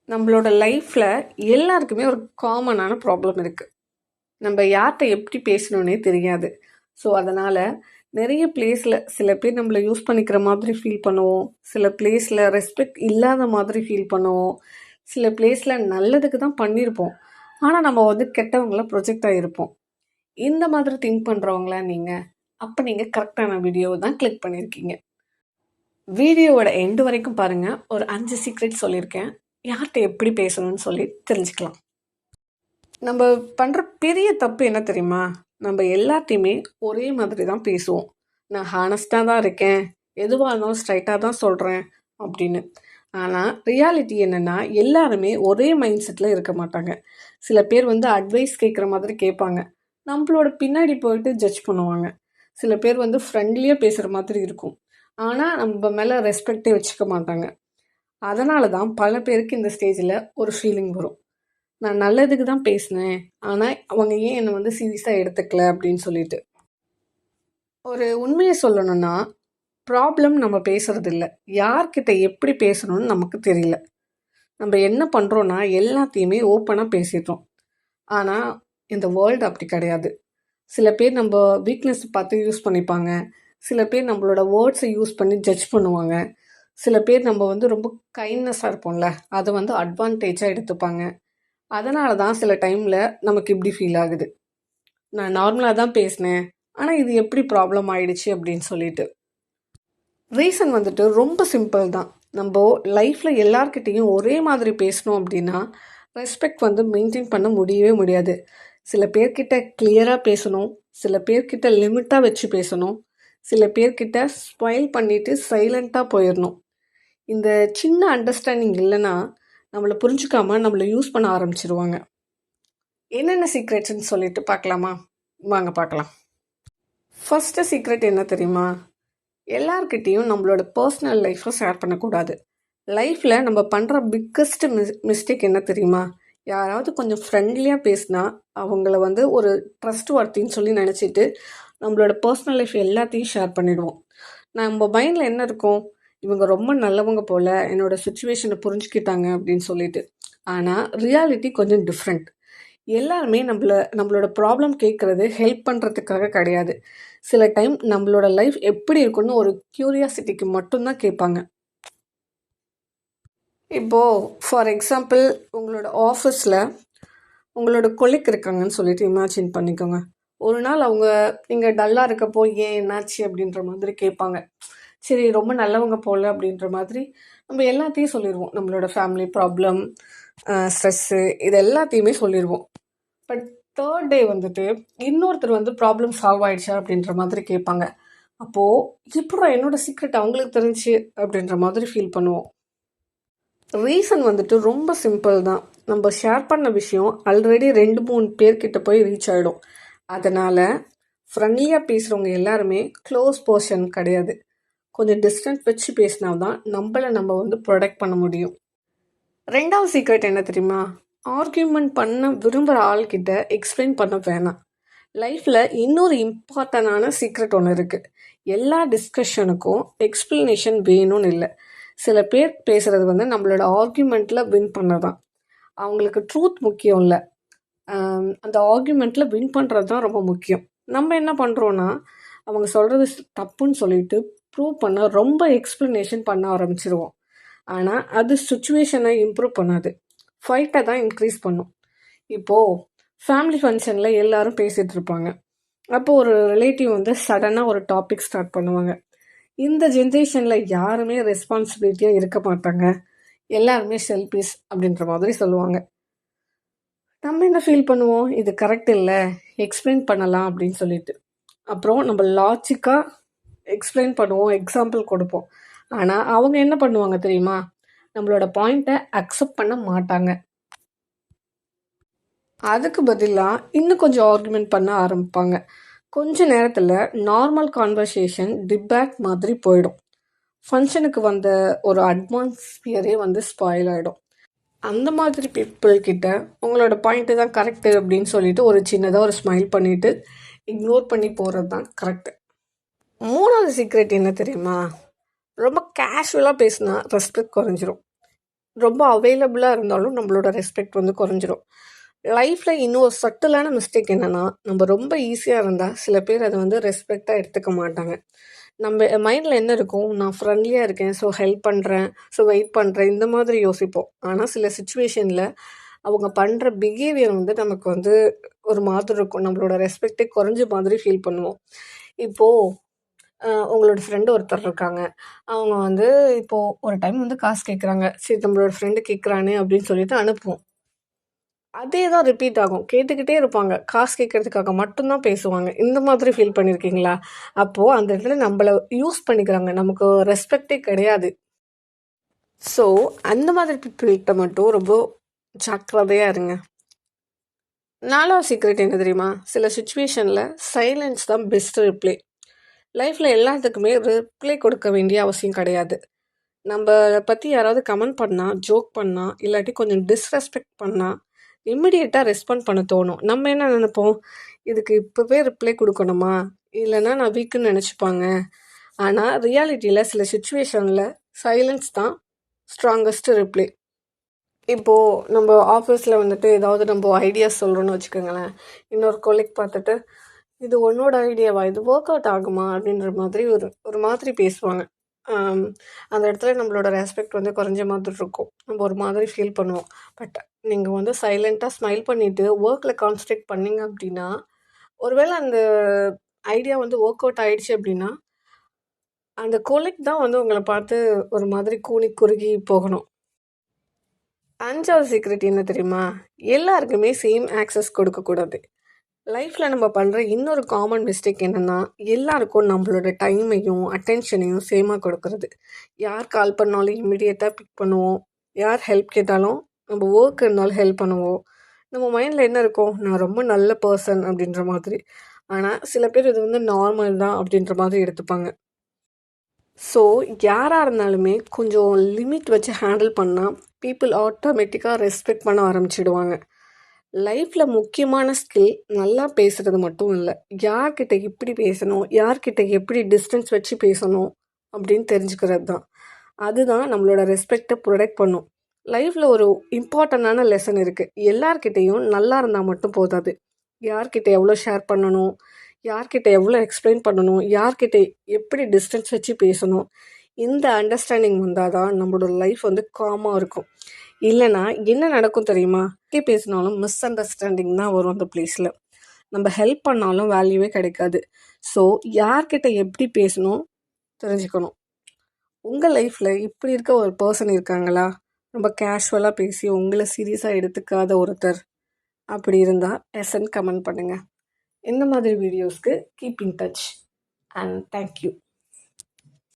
நம்மளோட லைஃப்பில் எல்லாருக்குமே ஒரு காமனான ப்ராப்ளம் இருக்குது. நம்ம யார்கிட்ட எப்படி பேசணுன்னே தெரியாது. ஸோ அதனால் நிறைய பிளேஸில் சில பேர் நம்மளை யூஸ் பண்ணிக்கிற மாதிரி ஃபீல் பண்ணுவோம். சில பிளேஸில் ரெஸ்பெக்ட் இல்லாத மாதிரி ஃபீல் பண்ணுவோம். சில பிளேஸில் நல்லதுக்கு தான் பண்ணியிருப்போம். ஆனால் நம்ம கெட்டவங்கள ப்ரொஜெக்ட் ஆகியிருப்போம். இந்த மாதிரி திங்க் பண்ணுறவங்களா நீங்கள்? அப்போ நீங்கள் கரெக்டான வீடியோவை தான் கிளிக் பண்ணியிருக்கீங்க. வீடியோவோட எண்டு வரைக்கும் பாருங்கள். ஒரு 5 சீக்ரெட் சொல்லியிருக்கேன். யார்கிட்ட எப்படி பேசணும்னு சொல்லி தெரிஞ்சுக்கலாம். நம்ம பண்ணுற பெரிய தப்பு என்ன தெரியுமா? நம்ம எல்லாத்தையுமே ஒரே மாதிரி தான் பேசுவோம். நான் ஹானஸ்டாக தான் இருக்கேன், எதுவாக இருந்தாலும் ஸ்ட்ரைட்டாக தான் சொல்கிறேன் அப்படின்னு. ஆனால் ரியாலிட்டி என்னென்னா, எல்லாருமே ஒரே மைண்ட் செட்டில் இருக்க மாட்டாங்க. சில பேர் அட்வைஸ் கேட்குற மாதிரி கேட்பாங்க, நம்மளோட பின்னாடி போயிட்டு ஜட்ஜ் பண்ணுவாங்க. சில பேர் ஃப்ரெண்ட்லியாக பேசுகிற மாதிரி இருக்கும், ஆனால் நம்ம மேலே ரெஸ்பெக்டே வச்சுக்க மாட்டாங்க. அதனால தான் பல பேருக்கு இந்த ஸ்டேஜில் ஒரு ஃபீலிங் வரும், நான் நல்லதுக்கு தான் பேசினேன், ஆனால் அவங்க ஏன் என்னை சீரியஸாக எடுத்துக்கல அப்படின்னு சொல்லிட்டு. ஒரு உண்மையை சொல்லணும்னா, ப்ராப்ளம் நம்ம பேசுறது இல்லை, யார்கிட்ட எப்படி பேசணும்னு நமக்கு தெரியல. நம்ம என்ன பண்ணுறோன்னா எல்லாத்தையுமே ஓப்பனாக பேசிடுறோம். ஆனால் இந்த வேர்ல்டு அப்படி கிடையாது. சில பேர் நம்ம வீக்னஸ் பார்த்து யூஸ் பண்ணிப்பாங்க. சில பேர் நம்மளோட வேர்ட்ஸை யூஸ் பண்ணி ஜட்ஜ் பண்ணுவாங்க. சில பேர் நம்ம ரொம்ப கைண்ட்னஸாக இருப்போம்ல, அதை அட்வான்டேஜாக எடுத்துப்பாங்க. அதனால தான் சில டைமில் நமக்கு இப்படி ஃபீல் ஆகுது, நான் நார்மலாக தான் பேசினேன், ஆனால் இது எப்படி ப்ராப்ளம் ஆயிடுச்சு அப்படின்னு சொல்லிட்டு. ரீசன் ரொம்ப சிம்பிள் தான். நம்ம லைஃப்பில் எல்லார்கிட்டையும் ஒரே மாதிரி பேசணும் அப்படின்னா ரெஸ்பெக்ட் மெயின்டைன் பண்ண முடியவே முடியாது. சில பேர்கிட்ட கிளியராக பேசணும், சில பேர்கிட்ட லிமிட்டாக வச்சு பேசணும், சில பேர்கிட்ட ஸ்பாயில் பண்ணிவிட்டு சைலண்ட்டாக போயிடணும். இந்த சின்ன அண்டர்ஸ்டாண்டிங் இல்லைன்னா நம்மளை புரிஞ்சுக்காமல் நம்மளை யூஸ் பண்ண ஆரம்பிச்சிருவாங்க. என்னென்ன சீக்ரெட்ஸ்ன்னு சொல்லிட்டு பார்க்கலாமா? வாங்க பார்க்கலாம். ஃபஸ்ட்டு சீக்ரெட் என்ன தெரியுமா? எல்லார்கிட்டேயும் நம்மளோட பர்சனல் லைஃப்பை ஷேர் பண்ணக்கூடாது. லைஃப்பில் நம்ம பண்ணுற பிக்கஸ்ட் மிஸ்டேக் என்ன தெரியுமா? யாராவது கொஞ்சம் ஃப்ரெண்ட்லியாக பேசினா அவங்கள ஒரு ட்ரஸ்ட் வர்த்தின்னு சொல்லி நினச்சிட்டு நம்மளோட பர்சனல் லைஃப் எல்லாத்தையும் ஷேர் பண்ணிடுவோம். நம்ம மைண்டில் என்ன இருக்கும், இவங்க ரொம்ப நல்லவங்க போல், என்னோடய சுச்சுவேஷனை புரிஞ்சுக்கிட்டாங்க அப்படின்னு சொல்லிட்டு. ஆனால் ரியாலிட்டி கொஞ்சம் டிஃப்ரெண்ட். எல்லாருமே நம்மளோட ப்ராப்ளம் கேட்குறது ஹெல்ப் பண்ணுறதுக்காக கிடையாது. சில டைம் நம்மளோட லைஃப் எப்படி இருக்குன்னு ஒரு க்யூரியாசிட்டிக்கு மட்டும்தான் கேட்பாங்க. இப்போது ஃபார் எக்ஸாம்பிள், உங்களோட ஆஃபீஸில் உங்களோட கொலீக் இருக்காங்கன்னு சொல்லிட்டு இமேஜின் பண்ணிக்கோங்க. ஒரு நாள் அவங்க நீங்கள் டல்லாக இருக்கப்போ ஏன் என்னாச்சு அப்படின்ற மாதிரி கேட்பாங்க. சரி, ரொம்ப நல்லவங்க போல் அப்படின்ற மாதிரி நம்ம எல்லாத்தையும் சொல்லிடுவோம். நம்மளோட ஃபேமிலி ப்ராப்ளம், ஸ்ட்ரெஸ்ஸு, இது எல்லாத்தையுமே சொல்லிடுவோம். பட் தேர்ட் டே இன்னொருத்தர் ப்ராப்ளம் சால்வ் ஆகிடுச்சா அப்படின்ற மாதிரி கேட்பாங்க. அப்போது இப்போ என்னோடய சீக்ரெட் அவங்களுக்கு தெரிஞ்சு அப்படின்ற மாதிரி ஃபீல் பண்ணுவோம். ரீசன் ரொம்ப சிம்பிள் தான். நம்ம ஷேர் பண்ண விஷயம் ஆல்ரெடி 2-3 பேர்கிட்ட போய் ரீச் ஆகிடும். அதனால் ஃப்ரெண்ட்லியாக பேசுகிறவங்க எல்லாருமே க்ளோஸ் பர்சன் கிடையாது. கொஞ்சம் டிஸ்டன்ஸ் வச்சு பேசினா தான் நம்மளை நம்ம ப்ரொடெக்ட் பண்ண முடியும். 2வது சீக்ரெட் என்ன தெரியுமா? ஆர்கியூமெண்ட் பண்ண விரும்புகிற ஆள்கிட்ட எக்ஸ்பிளைன் பண்ண வேணாம். லைஃப்பில் இன்னொரு இம்பார்ட்டண்டான சீக்ரெட் ஒன்று இருக்குது. எல்லா டிஸ்கஷனுக்கும் எக்ஸ்பிளனேஷன் வேணும்னு இல்லை. சில பேர் பேசுகிறது நம்மளோட ஆர்கியூமெண்ட்டில் வின் பண்ணதான். அவங்களுக்கு ட்ரூத் முக்கியம் இல்லை, அந்த ஆர்கியூமெண்ட்டில் வின் பண்ணுறது தான் ரொம்ப முக்கியம். நம்ம என்ன பண்ணுறோன்னா, அவங்க சொல்கிறது தப்புன்னு சொல்லிட்டு ப்ரூவ் பண்ண ரொம்ப எக்ஸ்ப்ளனேஷன் பண்ண ஆரம்பிச்சிருவோம். ஆனால் அது சுச்சுவேஷனை இம்ப்ரூவ் பண்ணாது, ஃபைட்டை தான் இன்க்ரீஸ் பண்ணும். இப்போது ஃபேமிலி ஃபங்க்ஷனில் எல்லோரும் பேசிகிட்டு இருப்பாங்க. அப்போது ஒரு ரிலேட்டிவ் சடனாக ஒரு டாபிக் ஸ்டார்ட் பண்ணுவாங்க. இந்த ஜென்ரேஷனில் யாருமே ரெஸ்பான்சிபிலிட்டியாக இருக்க மாட்டாங்க, எல்லாருமே செல்ஃபிஷ் அப்படின்ற மாதிரி சொல்லுவாங்க. நம்ம என்ன ஃபீல் பண்ணுவோம், இது கரெக்ட் இல்லை, எக்ஸ்பிளைன் பண்ணலாம் அப்படின்னு சொல்லிட்டு. அப்புறம் நம்ம லாஜிக்காக எக்ஸ்பிளைன் பண்ணுவோம், எக்ஸாம்பிள் கொடுப்போம். ஆனால் அவங்க என்ன பண்ணுவாங்க தெரியுமா? நம்மளோட பாயிண்ட்டை அக்செப்ட் பண்ண மாட்டாங்க. அதுக்கு பதிலாக இன்னும் கொஞ்சம் ஆர்குமெண்ட் பண்ண ஆரம்பிப்பாங்க. கொஞ்ச நேரத்தில் நார்மல் கான்வர்சேஷன் டிபேட் மாதிரி போயிடும். ஃபங்க்ஷனுக்கு வந்த ஒரு அட்மாஸ்பியரே ஸ்பாயில் ஆகிடும். அந்த மாதிரி பீப்புள்கிட்ட உங்களோட பாயிண்ட்டு தான் கரெக்டு அப்படின்னு சொல்லிட்டு ஒரு சின்னதாக ஒரு ஸ்மைல் பண்ணிவிட்டு இக்னோர் பண்ணி போகிறது தான் கரெக்டு. 3வது சீக்ரெட் என்ன தெரியுமா? ரொம்ப கேஷுவலாக பேசினா ரெஸ்பெக்ட் குறைஞ்சிரும். ரொம்ப அவைலபிளாக இருந்தாலும் நம்மளோட ரெஸ்பெக்ட் வந்து குறைஞ்சிரும். லைஃப்பில் இன்னும் ஒரு சட்டிலான மிஸ்டேக் என்னென்னா, நம்ம ரொம்ப ஈஸியாக இருந்தால் சில பேர் அதை வந்து ரெஸ்பெக்டாக எடுத்துக்க மாட்டாங்க. நம்ம மைண்டில் என்ன இருக்கும், நான் ஃப்ரெண்ட்லியாக இருக்கேன், ஸோ ஹெல்ப் பண்ணுறேன், ஸோ வெயிட் பண்ணுறேன், இந்த மாதிரி யோசிப்போம். ஆனால் சில சுச்சுவேஷனில் அவங்க பண்ணுற பிஹேவியர் வந்து நமக்கு வந்து ஒரு மாதிரி இருக்கும். நம்மளோட ரெஸ்பெக்டே குறைஞ்ச மாதிரி ஃபீல் பண்ணுவோம். இப்போது உங்களோட ஃப்ரெண்டு ஒருத்தர் இருக்காங்க. அவங்க வந்து இப்போது ஒரு டைம் வந்து காசு கேட்குறாங்க. சரி நம்மளோட ஃப்ரெண்டு கேட்குறானே அப்படின்னு சொல்லிட்டு அனுப்புவோம். அதே தான் ரிப்பீட் ஆகும். கேட்டுக்கிட்டே இருப்பாங்க. காசு கேட்கறதுக்காக மட்டும் தான் பேசுவாங்க. இந்த மாதிரி ஃபீல் பண்ணியிருக்கீங்களா? அப்போது அந்த இடத்துல நம்மள யூஸ் பண்ணிக்கிறாங்க. நமக்கு ரெஸ்பெக்ட்டே கிடையாது. ஸோ அந்த மாதிரி பீப்புள்கிட்ட மட்டும் ரொம்ப ஜாக்கிரதையாக இருங்க. 4வது சீக்ரெட் என்ன தெரியுமா? சில சுச்சுவேஷனில் சைலன்ஸ் தான் பெஸ்ட் ரிப்ளை. லைஃப்பில் எல்லாத்துக்குமே ரிப்ளை கொடுக்க வேண்டிய அவசியம் கிடையாது. நம்மள பற்றி யாராவது கமெண்ட் பண்ணால், ஜோக் பண்ணால், இல்லாட்டி கொஞ்சம் டிஸ்ரெஸ்பெக்ட் பண்ணால் இம்மிடியேட்டாக ரெஸ்பாண்ட் பண்ண தோணும். நம்ம என்ன நினைப்போம், இதுக்கு இப்போவே ரிப்ளை கொடுக்கணுமா, இல்லைன்னா நான் வீக்குன்னு நினச்சிப்பாங்க. ஆனால் ரியாலிட்டியில் சில சுச்சுவேஷனில் சைலன்ஸ் தான் ஸ்ட்ராங்கஸ்ட் ரிப்ளை. இப்போது நம்ம ஆஃபீஸில் வந்துட்டு ஏதாவது நம்ம ஐடியாஸ் சொல்கிறோன்னு வச்சுக்கோங்களேன். இன்னொரு கொலீக் பார்த்துட்டு, இது உன்னோட ஐடியாவா, இது ஒர்க் அவுட் ஆகுமா அப்படின்ற மாதிரி ஒரு மாதிரி பேசுவாங்க. அந்த இடத்துல நம்மளோட ரெஸ்பெக்ட் வந்து குறைஞ்ச மாதிரி இருக்கும். நம்ம ஒரு மாதிரி ஃபீல் பண்ணுவோம். பட் நீங்கள் வந்து சைலண்ட்டாக ஸ்மைல் பண்ணிவிட்டு ஒர்க்கில் கான்சன்ட்ரேட் பண்ணிங்க அப்படின்னா, ஒருவேளை அந்த ஐடியா வந்து ஒர்க் அவுட் ஆகிடுச்சு அப்படின்னா, அந்த கொலீக் தான் வந்து உங்களை பார்த்து ஒரு மாதிரி கூனி குறுகி போகணும். 5வது சீக்ரெட் என்ன தெரியுமா? எல்லாருக்குமே சேம் ஆக்சஸ் கொடுக்கக்கூடாது. லைஃப்பில் நம்ம பண்ணுற இன்னொரு காமன் மிஸ்டேக் என்னென்னா, எல்லாருக்கும் நம்மளோட டைமையும் அட்டென்ஷனையும் சேமாக கொடுக்கறது. யார் கால் பண்ணாலும் இம்மிடியேட்டாக பிக் பண்ணுவோம். யார் ஹெல்ப் கேட்டாலும் நம்ம ஒர்க் இருந்தாலும் ஹெல்ப் பண்ணுவோம். நம்ம மைண்டில் என்ன இருக்கும், நான் ரொம்ப நல்ல பர்சன் அப்படின்ற மாதிரி. ஆனால் சில பேர் இது வந்து நார்மல் தான் அப்படின்ற மாதிரி எடுத்துப்பாங்க. ஸோ யாராக இருந்தாலுமே கொஞ்சம் லிமிட் வச்சு ஹேண்டில் பண்ணால் பீப்புள் ஆட்டோமேட்டிக்காக ரெஸ்பெக்ட் பண்ண ஆரம்பிச்சிடுவாங்க. லைஃப்பில் முக்கியமான ஸ்கில் நல்லா பேசுகிறது மட்டும் இல்லை, யார்கிட்ட எப்படி பேசணும், யார்கிட்ட எப்படி டிஸ்டன்ஸ் வச்சு பேசணும் அப்படின்னு தெரிஞ்சுக்கிறது தான். அதுதான் நம்மளோட ரெஸ்பெக்டை ப்ரொடெக்ட் பண்ணும். லைஃப்பில் ஒரு இம்பார்ட்டண்டான லெசன் இருக்குது. எல்லார்கிட்டையும் நல்லா இருந்தால் மட்டும் போதாது. யார்கிட்ட எவ்வளோ ஷேர் பண்ணணும், யார்கிட்ட எவ்வளோ எக்ஸ்பிளைன் பண்ணணும், யார்கிட்ட எப்படி டிஸ்டன்ஸ் வச்சு பேசணும், இந்த அண்டர்ஸ்டாண்டிங் வந்தால் தான் நம்மளோட லைஃப் வந்து காமாக இருக்கும். இல்லைனா என்ன நடக்கும் தெரியுமா? பேசினாலும் மிஸ் அண்டர்ஸ்டாண்டிங் தான் வரும் அந்த பிளேஸில். நம்ம ஹெல்ப் பண்ணாலும் வேல்யூவே கிடைக்காது. ஸோ யார்கிட்ட எப்படி பேசணும் தெரிஞ்சுக்கணும். உங்கள் லைஃப்பில் இப்படி இருக்க ஒரு பர்சன் இருக்காங்களா? ரொம்ப கேஷுவலாக பேசி உங்களை சீரியஸாக எடுத்துக்காத ஒருத்தர். அப்படி இருந்தால் எஸ்என் கமெண்ட் பண்ணுங்கள். இந்த மாதிரி வீடியோஸ்க்கு keep in touch and thank you.